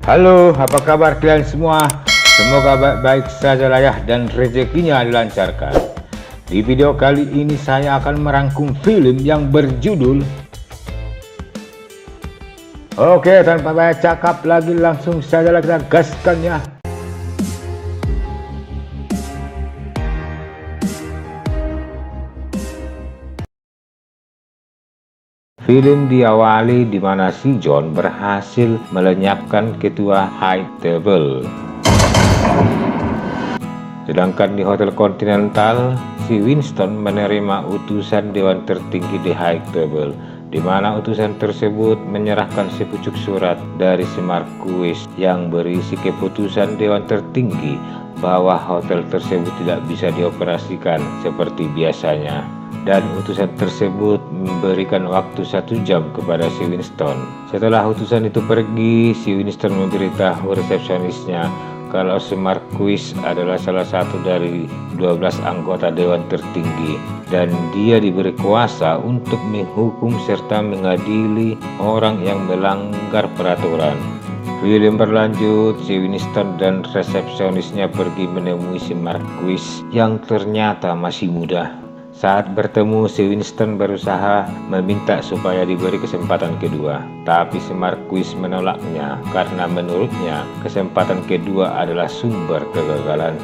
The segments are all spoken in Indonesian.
Halo, apa kabar kalian semua? Semoga baik-baik saja lah ya dan rezekinya dilancarkan. Di video kali ini saya akan merangkum film yang berjudul Oke, tanpa banyak cakap lagi langsung saja kita gaskan ya. Film diawali di mana si John berhasil melenyapkan ketua High Table. Sedangkan di Hotel Continental, si Winston menerima utusan Dewan Tertinggi di High Table, di mana utusan tersebut menyerahkan sepucuk surat dari si Marquis yang berisi keputusan Dewan Tertinggi bahwa hotel tersebut tidak bisa dioperasikan seperti biasanya. Dan utusan tersebut memberikan waktu 1 jam kepada si Winston. Setelah utusan itu pergi, si Winston memberitahu resepsionisnya kalau si Marquis adalah salah satu dari 12 anggota Dewan Tertinggi dan dia diberi kuasa untuk menghukum serta mengadili orang yang melanggar peraturan. Film berlanjut, si Winston dan resepsionisnya pergi menemui si Marquis yang ternyata masih muda. Saat bertemu, si Winston berusaha meminta supaya diberi kesempatan kedua, tapi si Marquis menolaknya karena menurutnya kesempatan kedua adalah sumber kegagalan.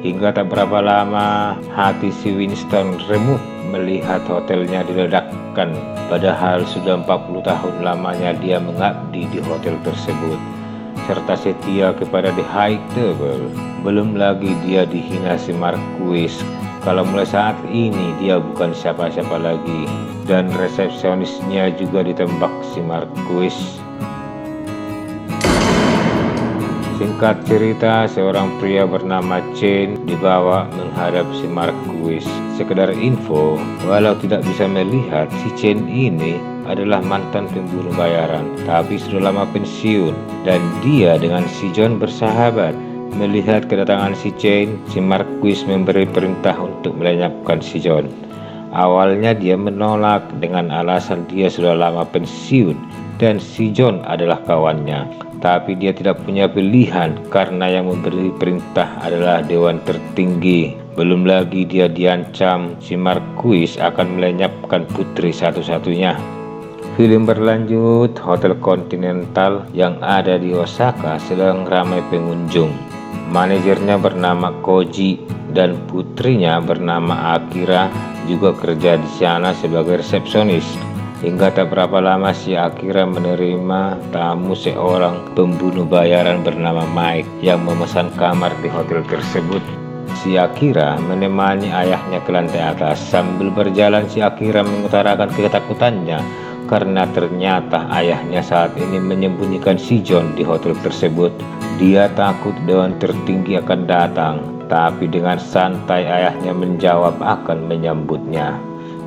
Hingga tak berapa lama, hati si Winston remuk melihat hotelnya diledakkan, padahal sudah 40 tahun lamanya dia mengabdi di hotel tersebut serta setia kepada The High Table. Belum lagi dia dihina si Marquis kalau mulai saat ini dia bukan siapa-siapa lagi, dan resepsionisnya juga ditembak si Marquis. Singkat cerita, seorang pria bernama Chen dibawa menghadap si Marquis. Sekedar info, walau tidak bisa melihat, si Chen ini adalah mantan pembunuh bayaran, tapi sudah lama pensiun, dan dia dengan si John bersahabat. Melihat kedatangan si Chen, si Marquis memberi perintah untuk melenyapkan si John. Awalnya dia menolak dengan alasan dia sudah lama pensiun dan si John adalah kawannya. Tapi dia tidak punya pilihan karena yang memberi perintah adalah Dewan Tertinggi. Belum lagi dia diancam si Marquis akan melenyapkan putri satu-satunya. Film berlanjut, Hotel Continental yang ada di Osaka sedang ramai pengunjung. Manajernya bernama Koji dan putrinya bernama Akira juga kerja di sana sebagai resepsionis. Hingga tak berapa lama si Akira menerima tamu seorang pembunuh bayaran bernama Mike yang memesan kamar di hotel tersebut. Si Akira menemani ayahnya ke lantai atas. Sambil berjalan, si Akira mengutarakan ketakutannya karena ternyata ayahnya saat ini menyembunyikan si John di hotel tersebut. Dia takut Dewan Tertinggi akan datang, tapi dengan santai ayahnya menjawab akan menyambutnya.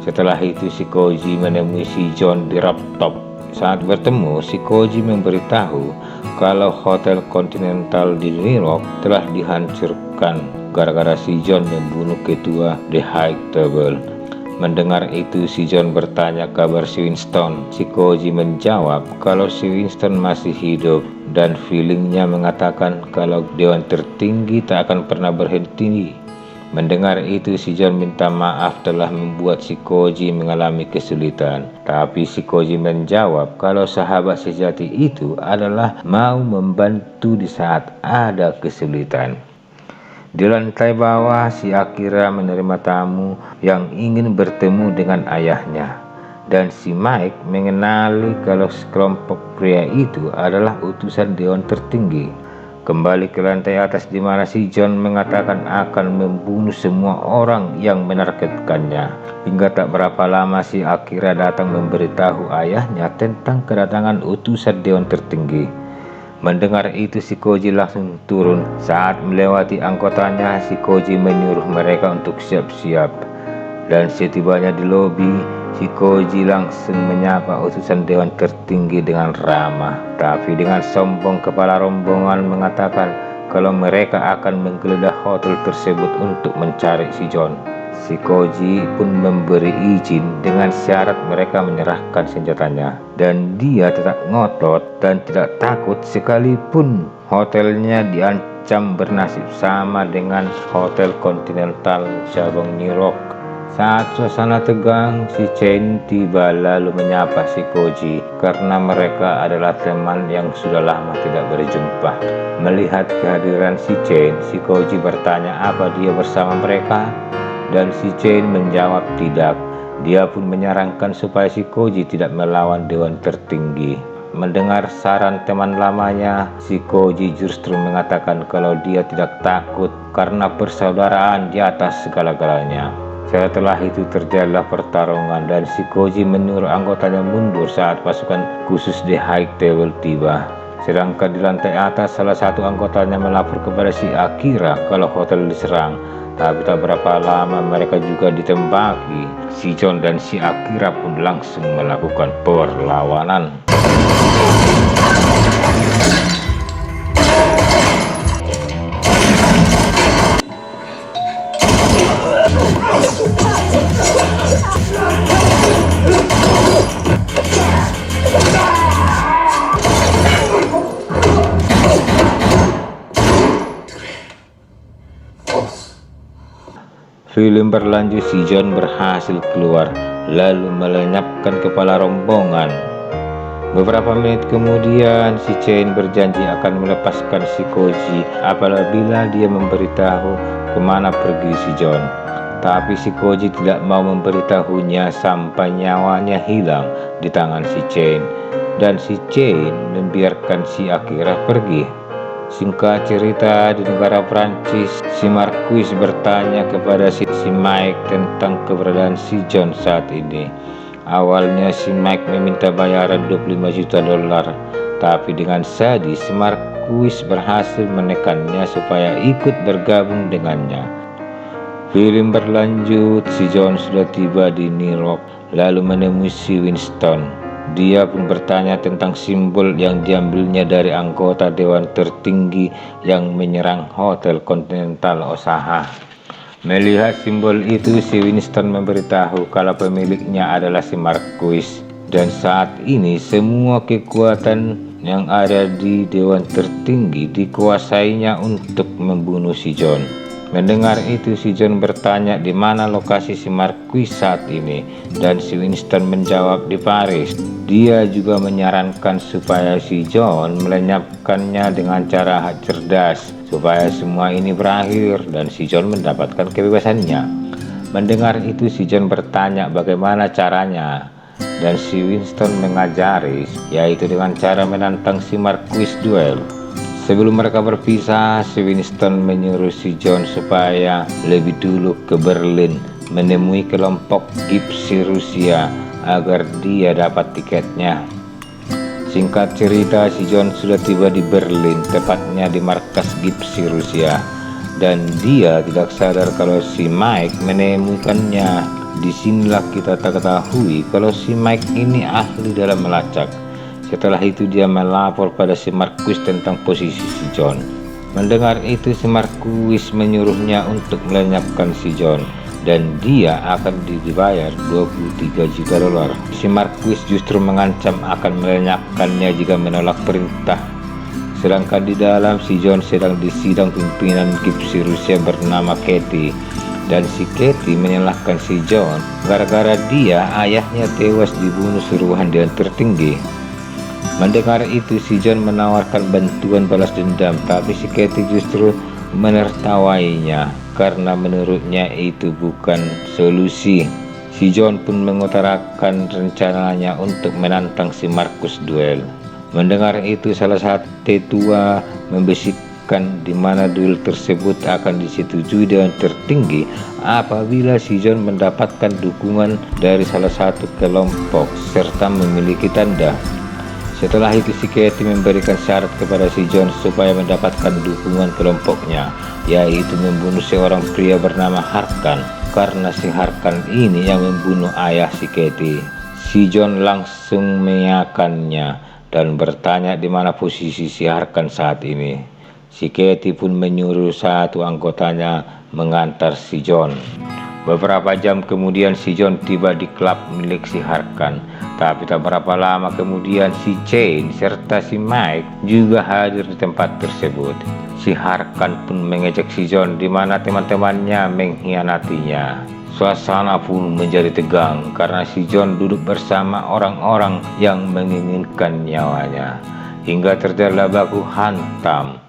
Setelah itu si Koji menemui si John di rooftop. Saat bertemu, si Koji memberitahu kalau Hotel Continental di New York telah dihancurkan gara-gara si John membunuh ketua The High Table. Mendengar itu, si John bertanya kabar si Winston. Si Koji menjawab kalau si Winston masih hidup dan feelingnya mengatakan kalau Dewan Tertinggi tak akan pernah berhenti. Mendengar itu, si John minta maaf telah membuat si Koji mengalami kesulitan. Tapi si Koji menjawab kalau sahabat sejati itu adalah mau membantu di saat ada kesulitan. Di lantai bawah, si Akira menerima tamu yang ingin bertemu dengan ayahnya. Dan si Mike mengenali kalau sekelompok pria itu adalah utusan Dewan Tertinggi. Kembali ke lantai atas di mana si John mengatakan akan membunuh semua orang yang menargetkannya. Hingga tak berapa lama si Akira datang memberitahu ayahnya tentang kedatangan utusan Dewan Tertinggi. Mendengar itu, si Koji langsung turun. Saat melewati anggotanya, si Koji menyuruh mereka untuk siap-siap. Dan setibanya di lobi, si Koji langsung menyapa utusan Dewan Tertinggi dengan ramah. Tapi dengan sombong, kepala rombongan mengatakan kalau mereka akan menggeledah hotel tersebut untuk mencari si John. Si Koji pun memberi izin dengan syarat mereka menyerahkan senjatanya, dan dia tetap ngotot dan tidak takut sekalipun hotelnya diancam bernasib sama dengan Hotel Continental cabang New York. Saat suasana tegang, si Chen tiba lalu menyapa si Koji karena mereka adalah teman yang sudah lama tidak berjumpa. Melihat kehadiran si Chen, si Koji bertanya apa dia bersama mereka, dan si Chen menjawab tidak. Dia pun menyarankan supaya si Koji tidak melawan dewan tertinggi. Mendengar saran teman lamanya, si Koji justru mengatakan kalau dia tidak takut karena persaudaraan di atas segala-galanya. Setelah itu terjadilah pertarungan dan si Koji menyuruh anggotanya mundur saat pasukan khusus The High Table tiba. Sedangkan di lantai atas salah satu anggotanya melapor kepada si Akira kalau hotel diserang. Tapi tak berapa lama mereka juga ditembaki. Si John dan si Akira pun langsung melakukan perlawanan. Film berlanjut, si John berhasil keluar lalu melenyapkan kepala rombongan. Beberapa menit kemudian si Chen berjanji akan melepaskan si Koji apabila dia memberitahu kemana pergi si John. Tapi si Koji tidak mau memberitahunya sampai nyawanya hilang di tangan si Chen, dan si Chen membiarkan si Akira pergi. Singkat cerita, di negara Prancis, si Marquis bertanya kepada si Mike tentang keberadaan si John saat ini. Awalnya si Mike meminta bayaran 25 juta dolar, tapi dengan sadis si Marquis berhasil menekannya supaya ikut bergabung dengannya. Film berlanjut, si John sudah tiba di New York lalu menemui si Winston. Dia pun bertanya tentang simbol yang diambilnya dari anggota dewan tertinggi yang menyerang Hotel Continental Osaka. Melihat simbol itu, si Winston memberitahu kalau pemiliknya adalah si Marquis, dan saat ini semua kekuatan yang ada di dewan tertinggi dikuasainya untuk membunuh si John. Mendengar itu, si John bertanya di mana lokasi si Marquis saat ini, dan si Winston menjawab di Paris. Dia juga menyarankan supaya si John melenyapkannya dengan cara cerdas supaya semua ini berakhir dan si John mendapatkan kebebasannya. Mendengar itu, si John bertanya bagaimana caranya, dan si Winston mengajari, yaitu dengan cara menantang si Marquis duel. Sebelum mereka berpisah, si Winston menyuruh si John supaya lebih dulu ke Berlin menemui kelompok Gypsy Rusia agar dia dapat tiketnya. Singkat cerita, si John sudah tiba di Berlin, tepatnya di markas Gypsy Rusia, dan dia tidak sadar kalau si Mike menemukannya. Disinilah kita ketahui kalau si Mike ini ahli dalam melacak. Setelah itu dia melapor pada si Marquis tentang posisi si John. Mendengar itu, si Marquis menyuruhnya untuk melenyapkan si John, dan dia akan dibayar 23 juta dolar. Si Marquis justru mengancam akan melenyapkannya jika menolak perintah. Sedangkan di dalam, si John sedang disidang pimpinan Gypsy Rusia bernama Katie, dan si Katie menyalahkan si John gara-gara dia ayahnya tewas dibunuh suruhan dewan tertinggi. Mendengar itu, si John menawarkan bantuan balas dendam, tapi si Katie justru menertawainya karena menurutnya itu bukan solusi. Si John pun mengutarakan rencananya untuk menantang si Marquis duel. Mendengar itu, salah satu tetua membisikkan di mana duel tersebut akan disetujui dewan tertinggi apabila si John mendapatkan dukungan dari salah satu kelompok serta memiliki tanda. Setelah itu, si Katie memberikan syarat kepada si John supaya mendapatkan dukungan kelompoknya, yaitu membunuh seorang pria bernama Harkan, karena si Harkan ini yang membunuh ayah si Katie. Si John langsung mengiyakannya dan bertanya di mana posisi si Harkan saat ini. Si Katie pun menyuruh satu anggotanya mengantar si John. Beberapa jam kemudian si John tiba di klub milik si Harkan. Tapi tak berapa lama kemudian si Jane serta si Mike juga hadir di tempat tersebut. Si Harkan pun mengejek si John di mana teman-temannya mengkhianatinya. Suasana pun menjadi tegang karena si John duduk bersama orang-orang yang menginginkan nyawanya. Hingga terjadilah baku hantam.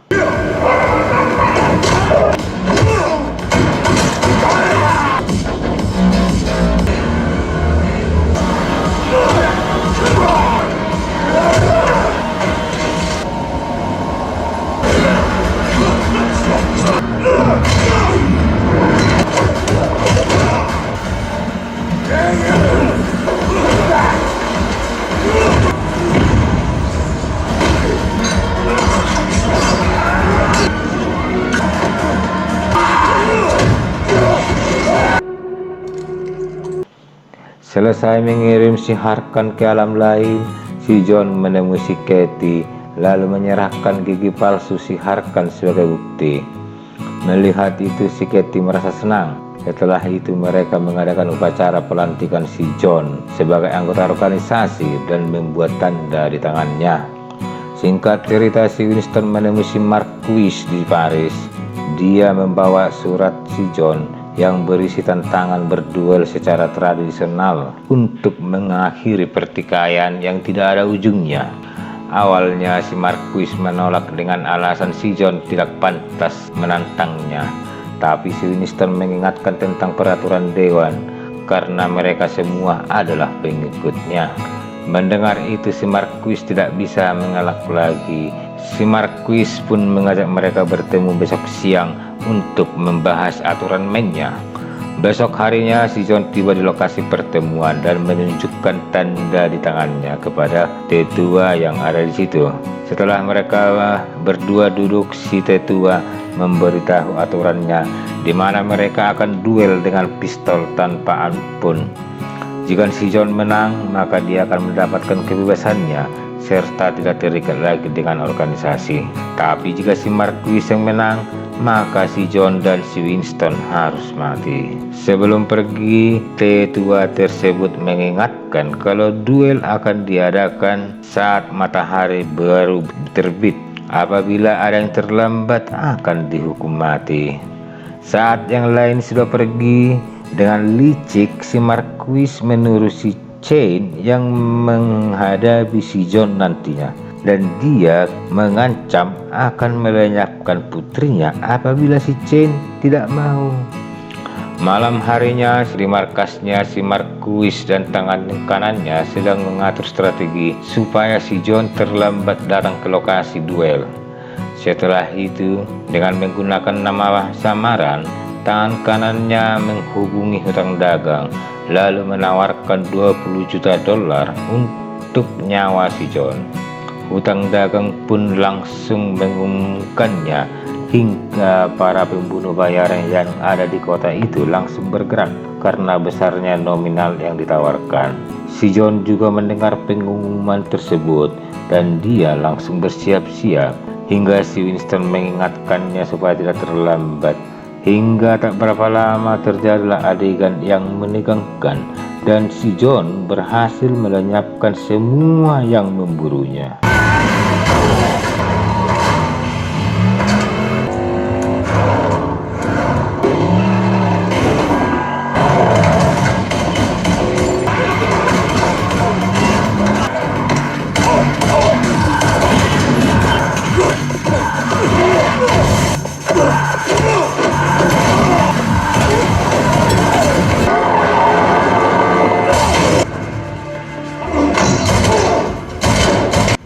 Selesai mengirim si Harkan ke alam lain, si John menemui si Katie lalu menyerahkan gigi palsu si Harkan sebagai bukti. Melihat itu si Katie merasa senang. Setelah itu mereka mengadakan upacara pelantikan si John sebagai anggota organisasi dan membuat tanda di tangannya. Singkat cerita, si Winston menemui si Marquis di Paris. Dia membawa surat si John yang berisi tantangan berduel secara tradisional untuk mengakhiri pertikaian yang tidak ada ujungnya. Awalnya si Marquis menolak dengan alasan si John tidak pantas menantangnya, tapi si Winston mengingatkan tentang peraturan dewan karena mereka semua adalah pengikutnya. Mendengar itu si Marquis tidak bisa mengelak lagi. Si Marquis pun mengajak mereka bertemu besok siang untuk membahas aturan mainnya. Besok harinya si John tiba di lokasi pertemuan dan menunjukkan tanda di tangannya kepada tetua yang ada di situ. Setelah mereka berdua duduk, si tetua memberitahu aturannya di mana mereka akan duel dengan pistol tanpa ampun. Jika si John menang, maka dia akan mendapatkan kebebasannya serta tidak terikat lagi dengan organisasi. Tapi jika si Marquis yang menang, maka si John dan si Winston harus mati. Sebelum pergi, tetua tersebut mengingatkan kalau duel akan diadakan saat matahari baru terbit. Apabila ada yang terlambat akan dihukum mati. Saat yang lain sudah pergi, dengan licik si Marquis menyuruh si Jane yang menghadapi si John nantinya, dan dia mengancam akan melenyapkan putrinya apabila si Jane tidak mau. Malam harinya di markasnya si Marquis dan tangan kanannya sedang mengatur strategi supaya si John terlambat datang ke lokasi duel. Setelah itu, dengan menggunakan nama samaran, tangan kanannya menghubungi hutang dagang lalu menawarkan $20 juta untuk nyawa si John. Hutang dagang pun langsung mengumumkannya hingga para pembunuh bayaran yang ada di kota itu langsung bergerak karena besarnya nominal yang ditawarkan. Si John juga mendengar pengumuman tersebut dan dia langsung bersiap-siap hingga si Winston mengingatkannya supaya tidak terlambat. Hingga tak berapa lama terjadilah adegan yang menegangkan dan si John berhasil melenyapkan semua yang memburunya.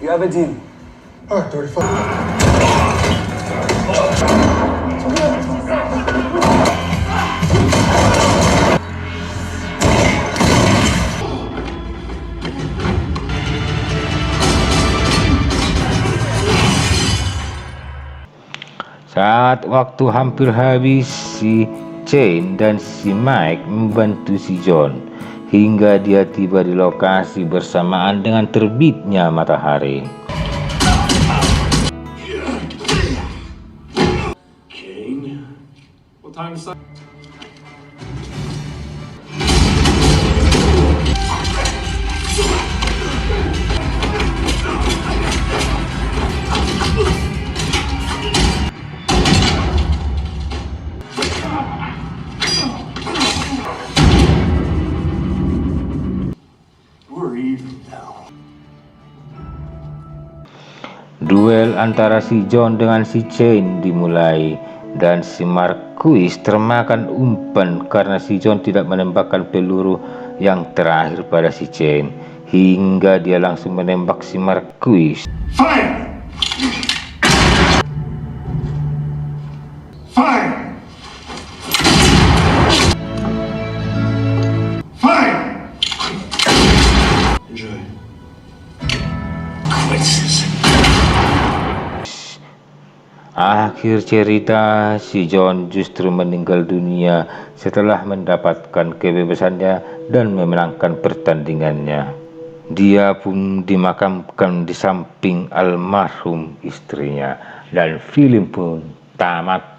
You have a deal. Oh, 35. Saat waktu hampir habis, si Jane dan si Mike membantu si John hingga dia tiba di lokasi bersamaan dengan terbitnya matahari. Kane? What time is that? Duel antara si John dengan si Jane dimulai, dan si Marquis termakan umpan karena si John tidak menembakkan peluru yang terakhir pada si Jane, hingga dia langsung menembak si Marquis. Fire! Fire! Fire! Enjoy. Quinces. Akhir cerita, si John justru meninggal dunia setelah mendapatkan kebebasannya dan memenangkan pertandingannya. Dia pun dimakamkan di samping almarhum istrinya, dan film pun tamat.